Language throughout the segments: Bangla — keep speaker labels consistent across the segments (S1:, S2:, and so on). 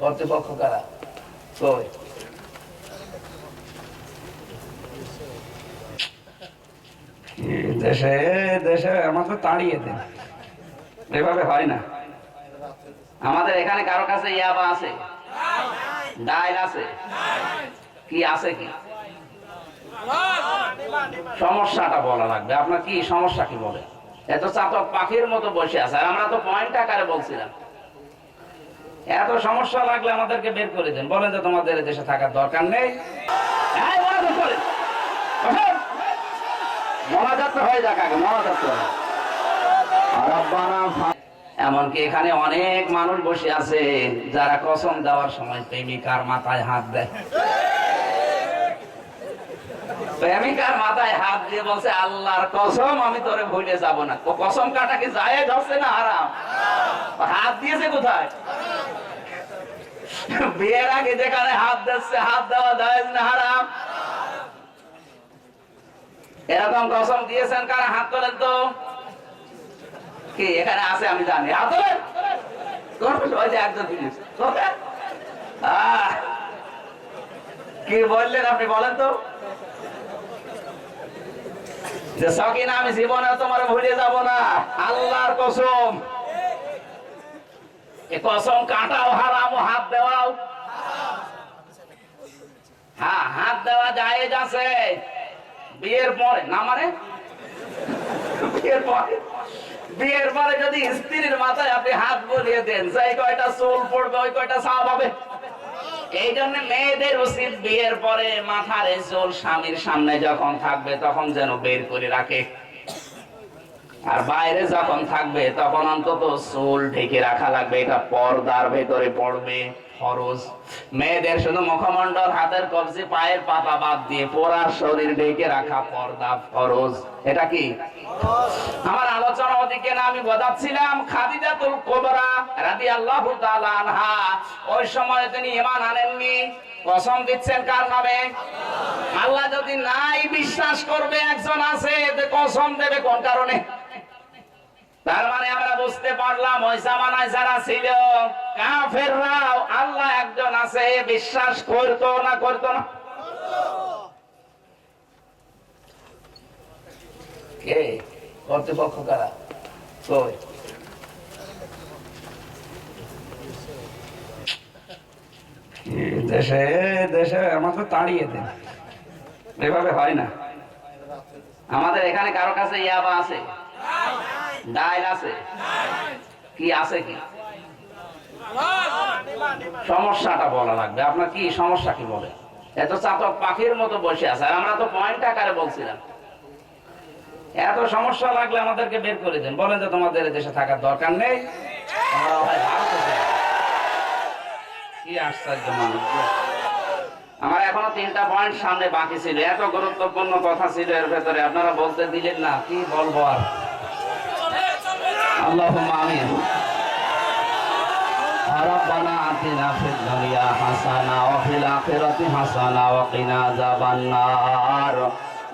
S1: কর্তৃপক্ষ কারা? কই দেশে দেশে আমাদের তাড়িয়ে দেন, এভাবে হয় না। আমাদের এখানে কারো কাছে ইয়াবা আছে, ডাইল আছে, কি আছে? কি সমস্যাটা বলা লাগবে। আপনার কি সমস্যা, কি বলে? এত চাতক পাখির মতো বসে আছে, আর আমরা তো পয়েন্ট আকারে বলছিলাম। এত সমস্যা লাগলে আমাদেরকে বের করে দেন, বলেন যে তোমাদের দেশে থাকার দরকার নেই। এমনকি এখানে অনেক মানুষ বসে আছে যারা কসম দেওয়ার সময় প্রেমিকার মাথায় হাত দেয়। প্রেমিকার মাথায় হাত দিয়ে বলছে, আল্লাহর কসম আমি তোরে ভুলে যাব না। ও কসম কাটা কি জায়েজ হচ্ছে না হারাম? হাত দিয়েছে কোথায়? বিয়ের আগে যেখানে হাত দিচ্ছে, হাত দেওয়া জায়েজ না হারাম? এরকম কসম দিয়েছেন কারা? হাত তোলেন তো। কি এখানে আছে আমি জানি? হাত তোলেন। কি বললেন আপনি, বলেন তো। যে সকিনা আমি জীবনে তোমার ভুলে যাব না, আল্লাহর কসম। এ কসম কাটাও হারাম, হাত দেওয়াও। হ্যাঁ, হাত দেওয়া জায়েজ আছে বিয়ের পরে, না মানে বিয়ের পরে যদি স্ত্রীর মাথায় আপনি হাত বুলিয়ে দেন, সেই কয়টা চুল পড়বে ওই কয়টা সাওয়াব হবে। এই জন্য মেয়েদের উচিত বিয়ের পরে মাথার এই চুল স্বামীর সামনে যখন থাকবে তখন যেন বের করে রাখে, আর বাইরে যখন থাকবে তখন অন্তত চুল ঢেকে রাখা লাগবে। এটা পর্দার ভেতরে পড়বে, ফরজ। মেয়েদের শুধু মুখমণ্ডল, হাতের কবজি, পায়ের পাতা বাদ দিয়ে পুরার শরীর ঢেকে রাখা পর্দা, ফরজ। এটা কি আমার আলোচনা ওদিকে না, আমি বোঝাচ্ছিলাম খাদিজাতুল কুবরা রাদিয়াল্লাহু তাআলা আনহা ওই সময় তিনি ঈমান আনেননি, কসম দিচ্ছেন কার নামে? আল্লাহ। যদি নাই বিশ্বাস করবে একজন আছে, কসম দেবে কোন কারণে? তার মানে আমরা বুঝতে পারলাম ওই জামানায় যারা ছিল কাফেররাও আল্লাহ একজন আছে বিশ্বাস করতো না, করতো না? কে কর্তৃপক্ষ কারা? কই দেশে দেশে আমাদের তাড়িয়ে দেন, এভাবে হয় না। আমাদের এখানে কারো কাছে ইয়াবা আছে, ডাইল আছে, কি আছে? কি সমস্যাটা বলা লাগবে। আপনার কি সমস্যা, কি বলে? এত চাতক পাখির মতো বসে আছে, আর আমরা তো পয়েন্ট আকারে বলছিলাম। এত সমস্যা লাগলে আমাদেরকে বের করে দেন, বলেন যে তোমাদের দেশে থাকার দরকার নেই। কি আশ্চর্য মানুষ! আমার এখনো 3টা পয়েন্ট সামনে বাকি ছিল, এত গুরুত্বপূর্ণ কথা ছিল এর ভেতরে, আপনারা বলতে দিলেন না। কি বলবো আর? আল্লাহুম্মা আমিন। রব্বানা আতিনা ফিদ দুনিয়া হাসানা ওয়া ফিল আখিরাতি হাসানা ওয়া কিনা আযাবান নার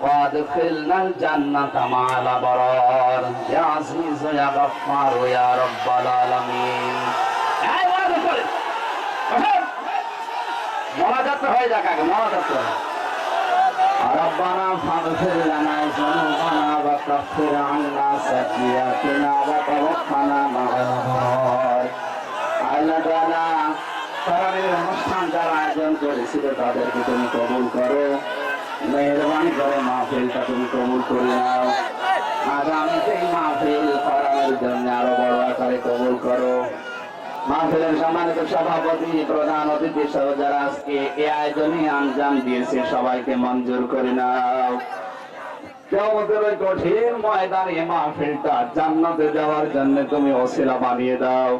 S1: ওয়া আদখিলনাল জান্নাতা মা'আল আবরার ইয়া আজিজ ইয়া গফফার ইয়া রাব্বাল আলামিন। এই ওয়াজ করে মোনাজাত হয়ে যাক, আগে মোনাজাত করে। রব্বানা ফাগফির লানা যুনুবানা ওয়া কাফির আন্না সাইয়্যাতিনা ওয়া তাওয়াফানা মা'আল আবরার। আল্লাহ তাআলা তারাবির অনুষ্ঠান যারা আয়োজন করেছিল তাদেরকে তুমি কবুল করো, মেহেরবানি করে মাহফিলটা তুমি কবুল করে নাও। আগামীতে মাহফিল করার জন্য আরো বড় আকারে কবুল করো। মাহফিলের সম্মানিত সভাপতি, প্রধান অতিথি সহ যারা আজকে এই আয়োজনে আঞ্জাম দিয়েছে সবাইকে মঞ্জুর করে নাও। কিয়ামতের ওই কঠিন ময়দানে মাহফিলটা জান্নাতে যাওয়ার জন্য তুমি ওসিলা বানিয়ে দাও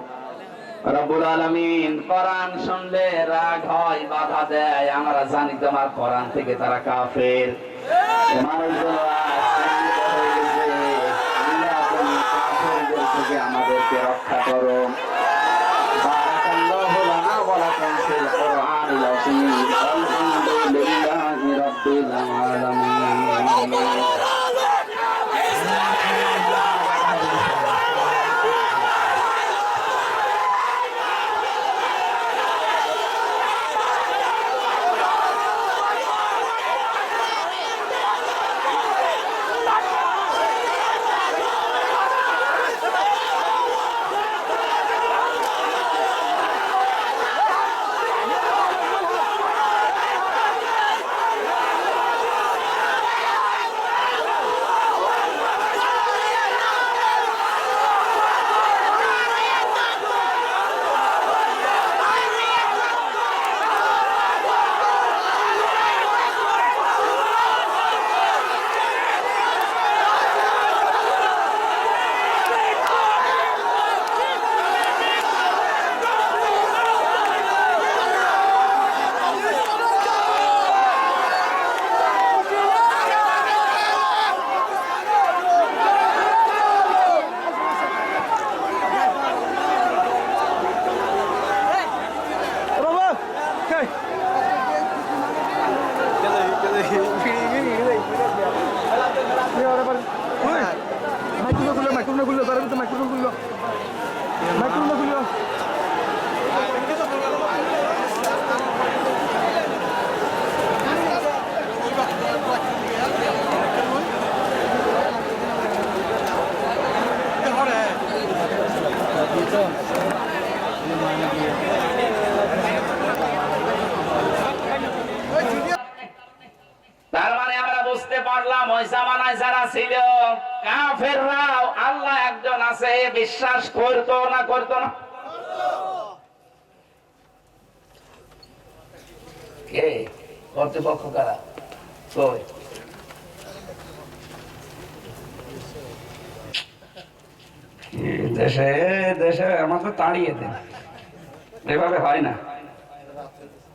S1: রব্বুল আলামিন। কোরআন শুনলে রাগ হয়, বাধা দেয়, আমরা জানি তোমার কোরআন থেকে তারা কাফের। মানুষগুলো কাফেরদের থেকে আমাদেরকে রক্ষা করো। বারাকাল্লাহু লানা ওয়া লাকুম ফিল কুরআনিল আযীম। আলহামদুলিল্লাহি রাব্বিল আলামিন। ওই জামানায় যারা ছিল কাফেররাও আল্লাহ একজন আছে বিশ্বাস করতো না করতো না? কে কর্তৃপক্ষ কারা? কই দেশে দেশে আমাদের তাড়িয়ে দেন, এভাবে হয় না।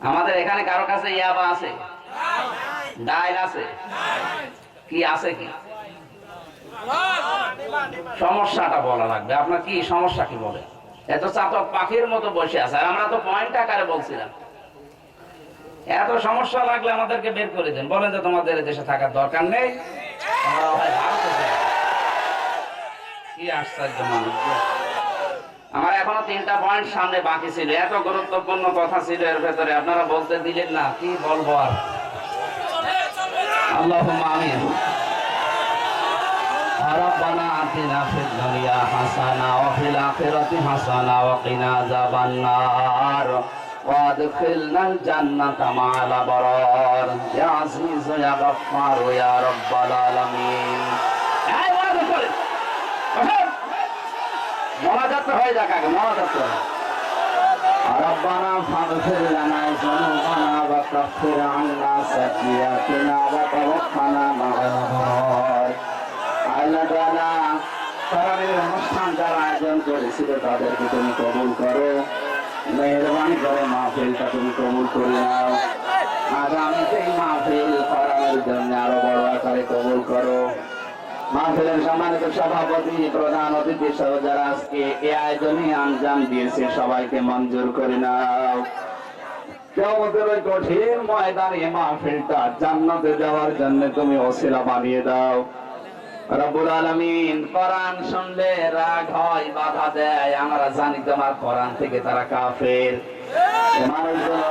S1: আমাদের এখানে কারো কাছে ইয়াবা আছে, ডাইল আছে, কি আছে? কি সমস্যাটা বলা লাগবে। আপনার কি সমস্যা, কি বলে? এত চাতক পাখির মতো বসে আছে, আর আমরা তো পয়েন্ট আকারে বলছিলাম। এত সমস্যা লাগলে আমাদেরকে বের করে দেন, বলেন যে তোমাদের দেশে থাকার দরকার নেই, তোমরা হয় ভারতে যাও। কি আশ্চর্য মানুষ! আমার এখনো 3টা পয়েন্ট সামনে বাকি ছিল, এত গুরুত্বপূর্ণ কথা ছিল এর ভেতরে, আপনারা বলতে দিলেন না। কি বলবো আর? আল্লাহুম্মা আমিন। রব্বানা আতিনা ফিদ দুনিয়া হাসানা ওয়া ফিল আখিরাতি হাসানা ওয়া কিনা আযাবান নার ওয়া আদখিলনাল জান্নাতা মা'আল আবরার ইয়া আজিজ ইয়া গফফার ইয়া রাব্বাল আলামিন। এই ওয়াজ করে মোনাজাত হয়ে যাক, আগে মোনাজাত করে। রব্বানা ফাগফির লানা যুনুবানা ওয়া কাফির আন্না সাইয়্যাতিনা ওয়া তাওয়াফানা মা'আল আবরার। আল্লাহ তাআলা তারাবির অনুষ্ঠান যারা আয়োজন করেছিল তাদেরকে তুমি কবুল করো, মেহেরবানি করে মাহফিলটা তুমি কবুল করে নাও। আগামী সেই মাহফিল করার জন্য আরো বড় আকারে কবুল করো। মাহফিলের সম্মানিত সভাপতি, প্রধান অতিথি সহ যারা আজকে এই আয়োজনে আঞ্জাম দিয়েছে সবাইকে মঞ্জুর করে নাও। কিয়ামতের ওই কঠিন ময়দানে মাহফিলটা জান্নাতে যাওয়ার জন্য তুমি ওসিলা বানিয়ে দাও রব্বুল আলামিন। কোরআন শুনলে রাগ হয়, বাধা দেয়, আমরা জানি তোমার কোরআন থেকে তারা কাফের। মানুষগুলো